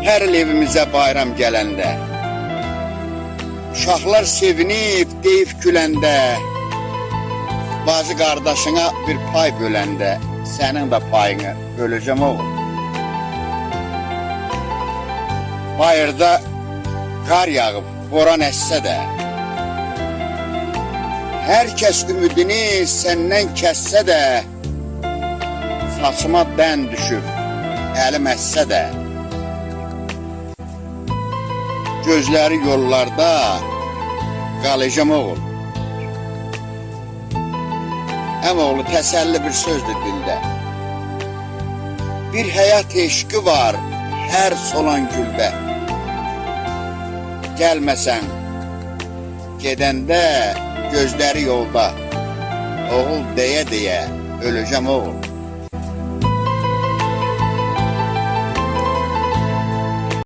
Hər il evimizə bayram gələndə, uşaqlar sevinib, deyib güləndə, bacı qardaşına bir pay böləndə, sənin də payını böləcəm oğul. Bayırda qar yağıb, boran əssə də, hər kəs ümidini səndən kəssə də, saçıma dən düşüb, əlim əssə də, gözləri yollarda qalacam oğul. Əmoğlu təsəlli bir sözdür dildə. Bir həyat eşqi var hər solan güldə. Gəlməsən, gedəndə gözləri yolda. Oğul deyə-deyə öləcəm oğul.